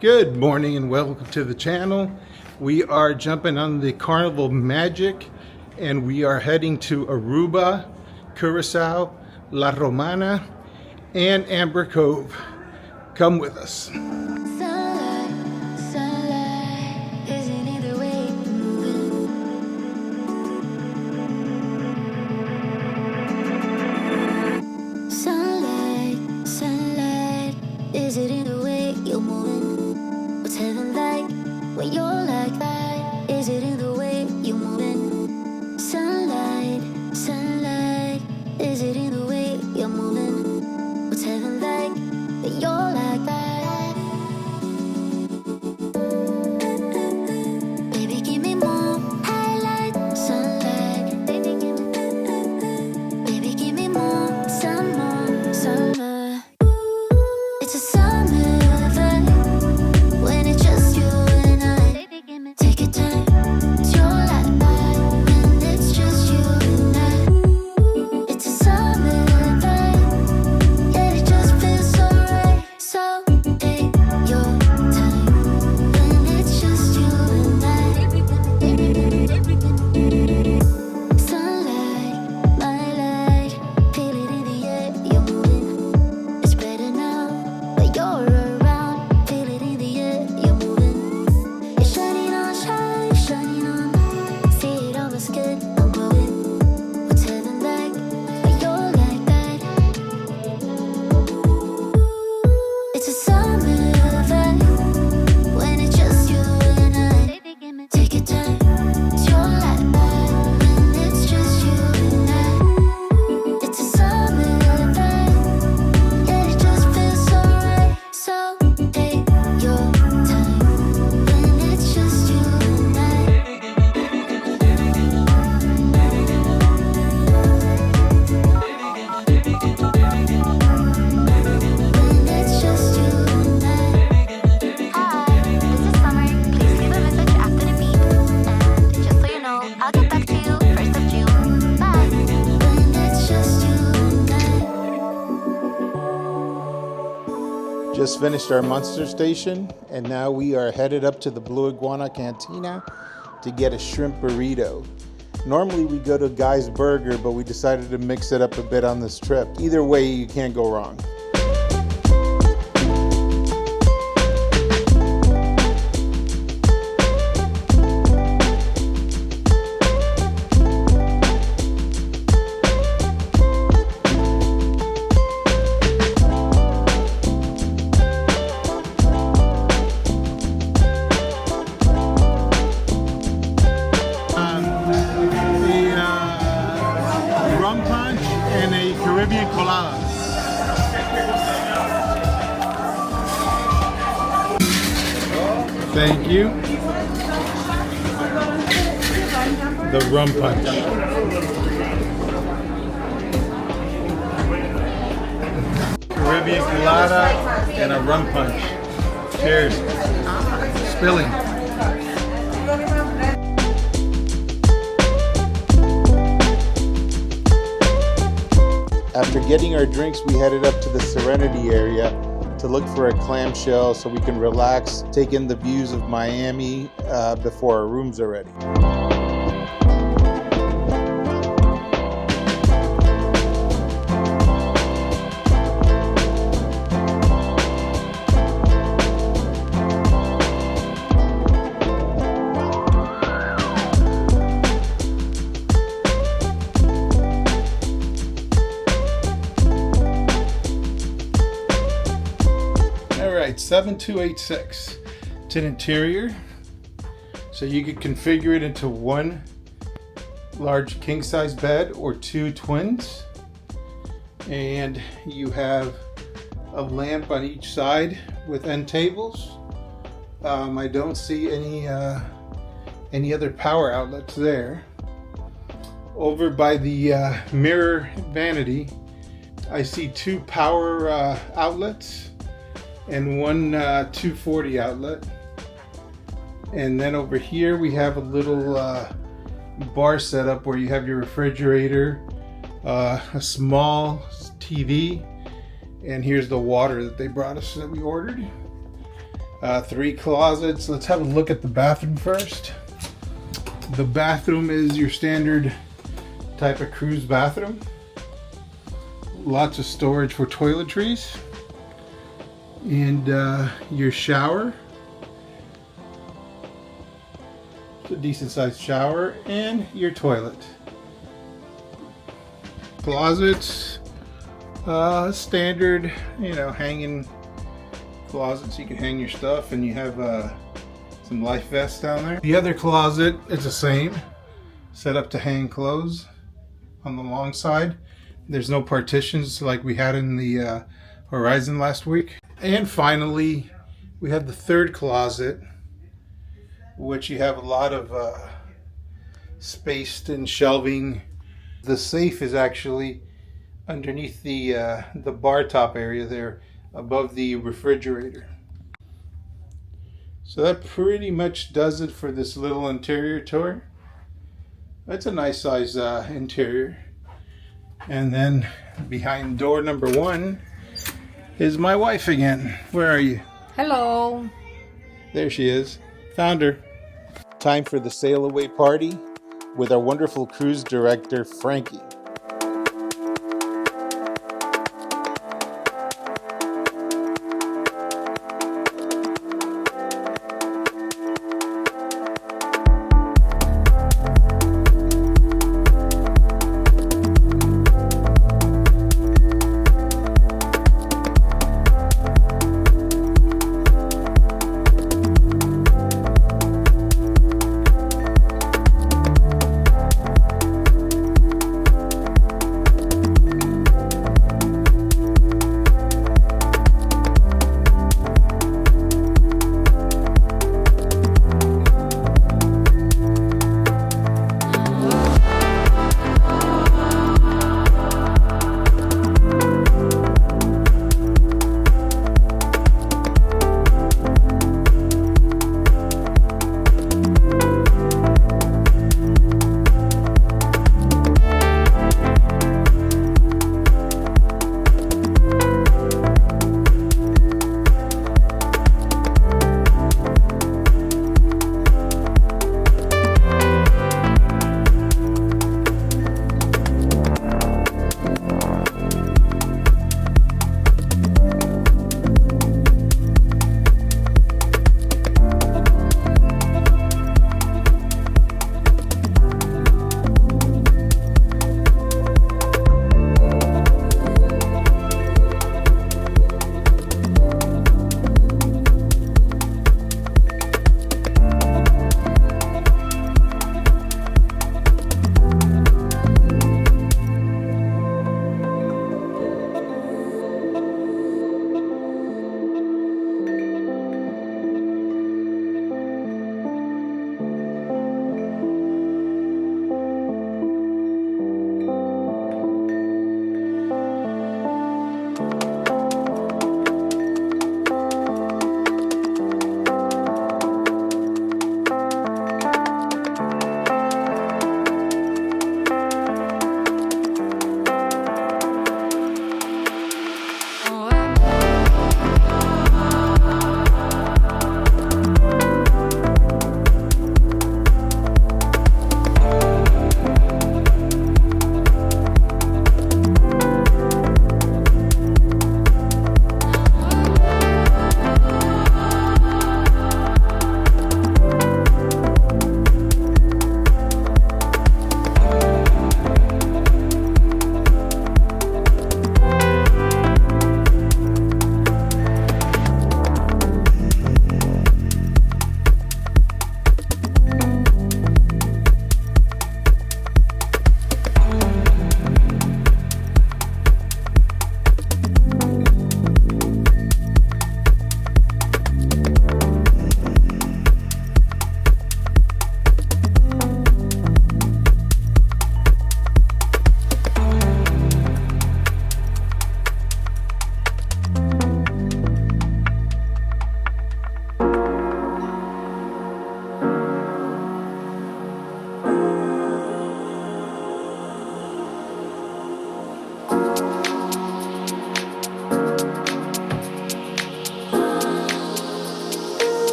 Good morning and welcome to the channel. We are jumping on the CarnivalMagic and we are heading to Aruba, Curacao, La Romana, and Amber Cove. Come with us. Is it in the way you're moving? What's heaven like when you're like that? Is it in the way you're moving? Sunlight, sunlight. Is it in the way you're moving? What's heaven like when you're like that? Baby, give me more highlight, sunlight. Baby, give me more, some more, summer. It's a summer vibe when it's just you and I. Take your time, it's your life when it's just you and I. It's a summer vibe, yeah, it just feels so right. So take your time when it's just you and I. Sunlight, my light, feel it in the air, you're moving. It's better now, but you're around. Feel it in the air, you're moving. It's shining on, shining on. See it on my skin, I'm glowing. What's heaven like when you're like that? It's a summer vibe when it's just you and I. Take your time, it's your life when it's just you and I. It's a summer vibe. Yeah, it just feels so right. So take your time when it's just you and I. When it's just you and I. Hi, this is Summer. Please leave a message after the beep. And just so you know, I'll get back to you 1st of June. Bye. When it's just you and I. Just finished our Monster Station and now we are headed up to the Blue Iguana Cantina to get a shrimp burrito. Normally we go to Guy's Burger, but we decided to mix it up a bit on this trip. Either way, you can't go wrong. Rum punch and a Caribbean colada. Thank you. The rum punch. Caribbean colada and a rum punch. Cheers. Spilling. After getting our drinks, we headed up to the Serenity area to look for a clamshell so we can relax, take in the views of Miami before our rooms are ready. Alright, 7286. It's an interior, so you could configure it into one large king-size bed or two twins, and you have a lamp on each side with end tables. I don't see any other power outlets there. Over by the mirror vanity, I see two power outlets and one 240 outlet. And then over here we have a little bar setup where you have your refrigerator, a small TV, and here's the water that they brought us that we ordered. 3 closets. Let's have a look at the bathroom first. The bathroom is your standard type of cruise bathroom. Lots of storage for toiletries. And your shower. It's a decent sized shower. And your toilet. Closets. Standard, hanging closets. You can hang your stuff, and you have some life vests down there. The other closet is the same, set up to hang clothes on the long side. There's no partitions like we had in the Horizon last week. And finally, we have the third closet, which you have a lot of spaced and shelving. The safe is actually underneath the bar top area there, above the refrigerator. So that pretty much does it for this little interior tour. That's a nice size interior. And then behind door number 1 is my wife again. Where are you? Hello. There she is. Found her. Time for the sail away party with our wonderful cruise director, Frankie.